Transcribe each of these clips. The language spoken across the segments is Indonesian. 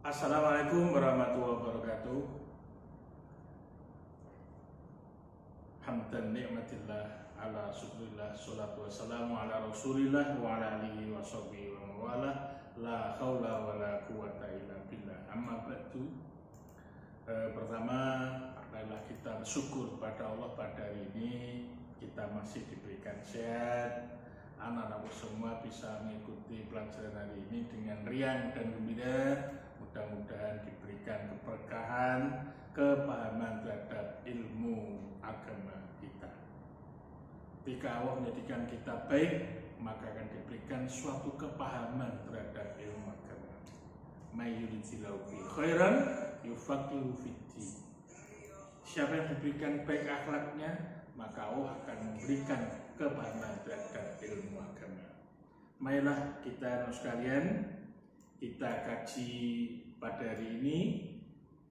Assalamualaikum warahmatullahi wabarakatuh. Hamdan ni'matillah ala syukrillah, salatu wassalamu ala rasulillah wa ala alihi wa sahbihi wa mawalah. La haula wa la quwata illa billah. Amma ba'du. Pertama, adalah kita bersyukur kepada Allah pada hari ini kita masih diberikan sehat. Anak-anak semua bisa mengikuti pelajaran hari ini dengan riang dan gembira. Mudah-mudahan diberikan keberkahan, kepahaman terhadap ilmu agama kita. Jika Allah menjadikan kita baik, maka akan diberikan suatu kepahaman terhadap ilmu agama. May yuridillahu bihi khairan yufaqihu fiddin. Siapa yang diberikan baik akhlaknya, maka Allah akan memberikan kepahaman terhadap ilmu agama. Marilah kita sekalian, kita kaji pada hari ini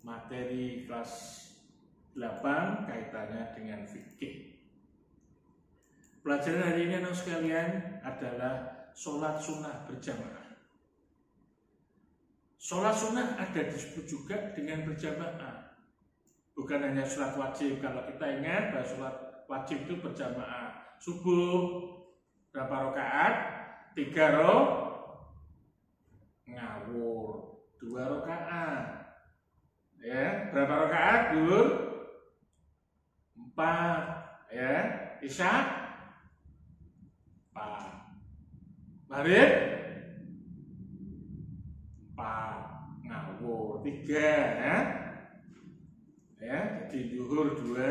materi kelas 8 kaitannya dengan fikih. Pelajaran hari ini sekalian adalah sholat sunnah berjamaah. Sholat sunnah ada disebut juga dengan berjamaah. Bukan hanya sholat wajib. Kalau kita ingat bahwa sholat wajib itu berjamaah. Subuh berapa rakaat? 3 ngawur 2 rakaat. Ya, berapa rakaat? Dur 4. Ya, isya 4. Maghrib 4. Ngawur 3 ya. Ya, jadi zuhur 2,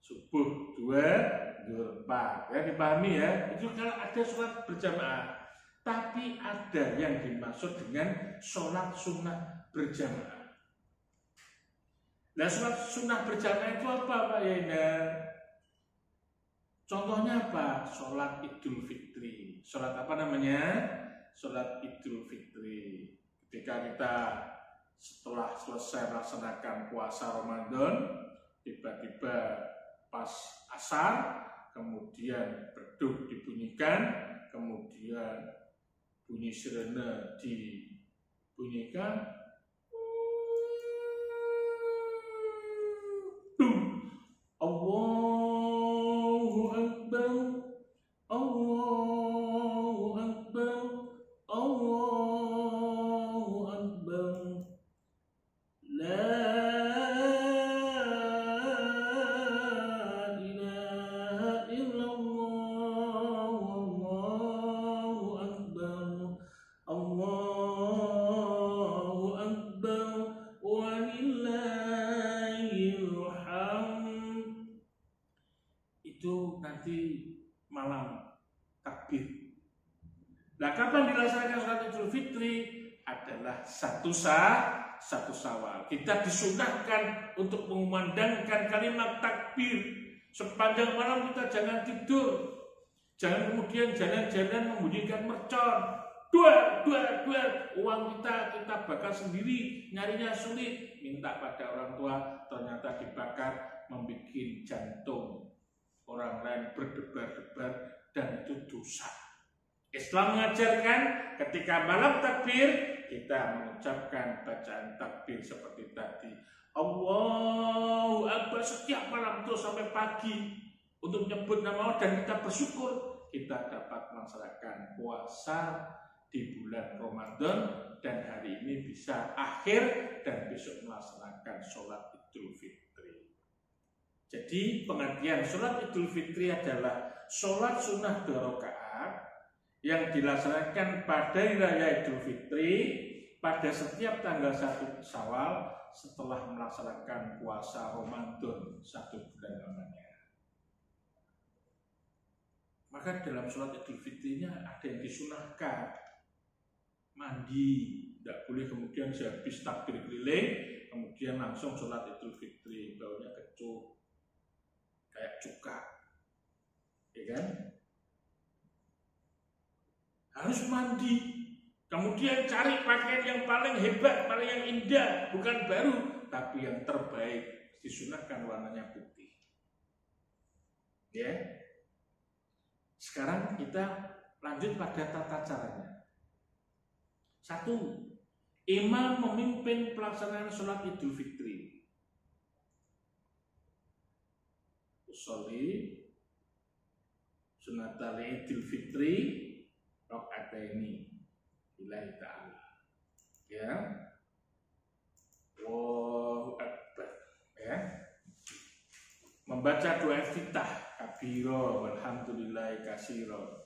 subuh 2, zuhur 4. Ya, dipahami ya. Itu kalau ada sholat berjamaah. Tapi ada yang dimaksud dengan sholat sunnah berjamaah. Nah, sholat sunnah berjamaah itu apa, Pak Yena? Contohnya apa? Sholat Idul Fitri. Sholat apa namanya? Sholat Idul Fitri. Ketika kita setelah selesai melaksanakan puasa Ramadan, tiba-tiba pas asar, kemudian beduk dibunyikan, kemudian bunyi sirene dibunyikan, Allahu Akbar, Allahu Akbar, Allahu Akbar, La ilaha illallah, Allahu Akbar, Allahu Akbar, walillahil hamd. Itu nanti malam takbir. Nah, kapan dilaksanakan sholat Idul Fitri? Adalah satu Syawal. Kita disunahkan untuk mengumandangkan kalimat takbir sepanjang malam. Kita jangan tidur, jangan kemudian jalan-jalan membunyikan mercon. Duar, uang kita bakar sendiri, nyarinya sulit. Minta pada orang tua, ternyata dibakar, membuat jantung orang lain berdebar-debar, dan itu dosa. Islam mengajarkan ketika malam takbir kita mengucapkan bacaan takbir seperti tadi. Allahu Akbar setiap malam itu sampai pagi untuk menyebut nama Allah, dan kita bersyukur kita dapat melaksanakan puasa di bulan Ramadan, dan hari ini bisa akhir dan besok melaksanakan sholat Idul Fitri. Jadi pengertian sholat Idul Fitri adalah sholat sunnah 2 rakaat yang dilaksanakan pada Hari Raya Idul Fitri pada setiap tanggal 1 Syawal setelah melaksanakan puasa Ramadan 1 bulan lamanya. Maka dalam sholat Idul Fitrinya ada yang disunahkan, mandi, tidak boleh kemudian sehabis takbir keliling kemudian langsung sholat Idul Fitri, baunya kecut kayak cuka, ya kan? Harus mandi, kemudian cari pakaian yang paling hebat, paling yang indah, bukan baru, tapi yang terbaik. Disunahkan warnanya putih. Ya. Sekarang kita lanjut pada tata caranya. Satu, imam memimpin pelaksanaan sholat Idul Fitri. Usolli sunatal Idul Fitri rakaataini lillahi ta'ala. Ya. Allahu Akbar. Ya. Membaca doa iftitah kabiro walhamdulillahi kasiro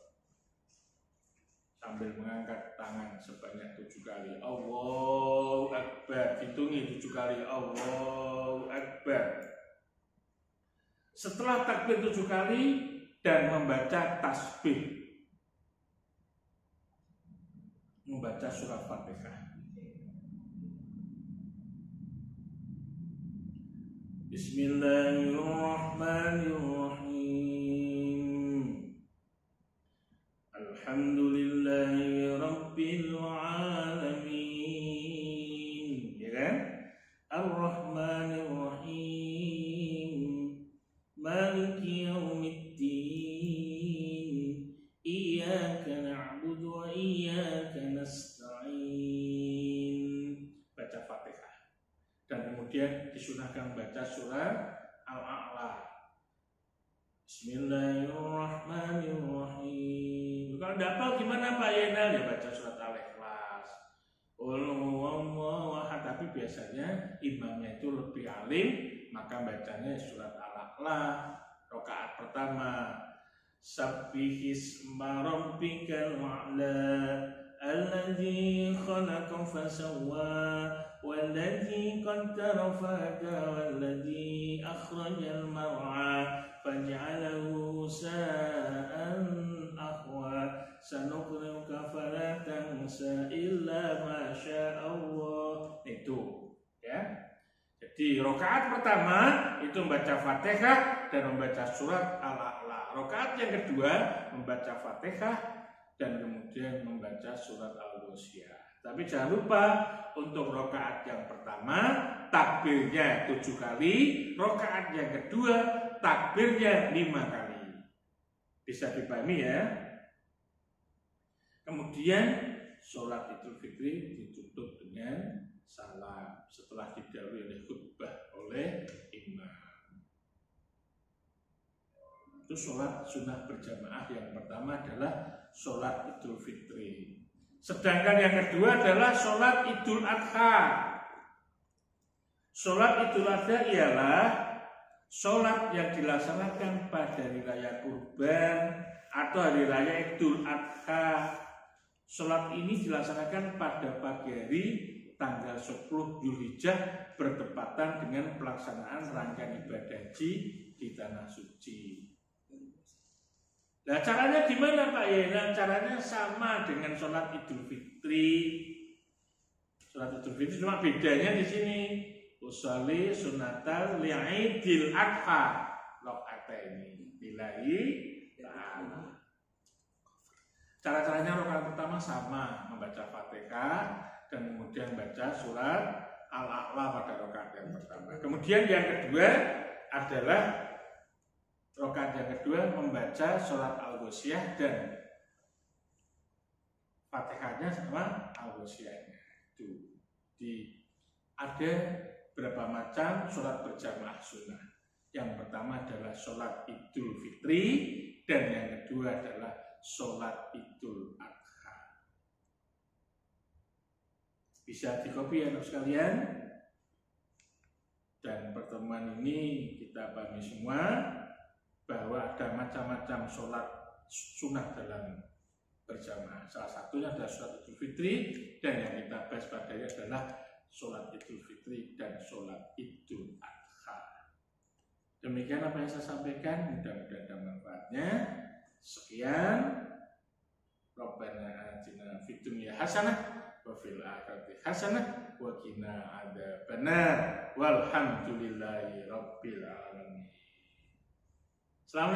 sambil mengangkat tangan sebanyak 7 kali. Allahu Akbar. Hitungi 7 kali. Allahu Akbar. Setelah takbir 7 kali dan membaca tasbih, membaca surat Fatihah. Bismillahirrahmanirrahim. Alhamdulillahi Rabbil Alamin. Ya kan? Ar-Rahmanir-Rahim. Maliki Yaumiddin. Iyyaka na'budu wa iyyaka nasta'in. Baca Fatihah. Dan kemudian disunahkan baca surat Al-A'la. Bismillahirrahmanirrahim. Kalau tidak hafal gimana Pak Yenal? Ya baca surat Al-Ikhlas. Tapi biasanya imamnya itu lebih alim, maka bacanya surat Al-A'la. Rakaat pertama, Sabbihisma rabbikal a'la alladzi khalaqa fasawwa walladzi qaddara fahada walladzi akhrajal mar'a faj'alahu sa'an ahwa sanuqri'uka fala tansa illa ma sya'allah. Itu ya. Jadi rakaat pertama itu membaca Fatihah dan membaca surat Al-A'la. Rakaat yang kedua membaca Fatihah dan kemudian membaca surat Al-Ghasyiyah. Tapi jangan lupa untuk rakaat yang pertama takbirnya 7 kali, rakaat yang kedua takbirnya 5 kali. Bisa dipahami ya? Kemudian sholat Idul Fitri ditutup dengan salam setelah didahului oleh khutbah oleh imam. Itu sholat sunnah berjamaah yang pertama adalah sholat Idul Fitri. Sedangkan yang kedua adalah sholat Idul Adha. Sholat Idul Adha ialah sholat yang dilaksanakan pada hari raya Kurban atau hari raya Idul Adha. Sholat ini dilaksanakan pada pagi hari tanggal 10 Dzulhijjah bertepatan dengan pelaksanaan rangkaian ibadah haji di Tanah Suci. Nah caranya gimana Pak Yena? Caranya sama dengan sholat Idul Fitri. Sholat Idul Fitri cuma bedanya di sini. Usolli sunatal li'idil adha rakaataini lillahi ta'ala. Cara-caranya rakaat pertama sama, membaca Fatihah dan kemudian baca surat Al-A'la pada rakaat yang pertama. Kemudian yang kedua adalah rakaat yang kedua membaca surat Al-Ghasyiyah dan Fatihahnya sama Al-Ghasyiyahnya. Itu ada berapa macam sholat berjamaah sunnah. Yang pertama adalah sholat Idul Fitri dan yang kedua adalah sholat Idul Adha. Bisa dikopi ya sekalian. Dan pertemuan ini kita pahami semua bahwa ada macam-macam sholat sunnah dalam berjamaah. Salah satunya adalah sholat Idul Fitri dan yang kita bahas padanya adalah sholat Idul Fitri dan sholat Idul Adha. Demikian apa yang saya sampaikan, mudah-mudahan ada manfaatnya. Sekian. Rabbana atina fid dunya hasanah wa fil akhirati hasanah wa qina adzabannar walhamdulillahi rabbil alamin. Selamat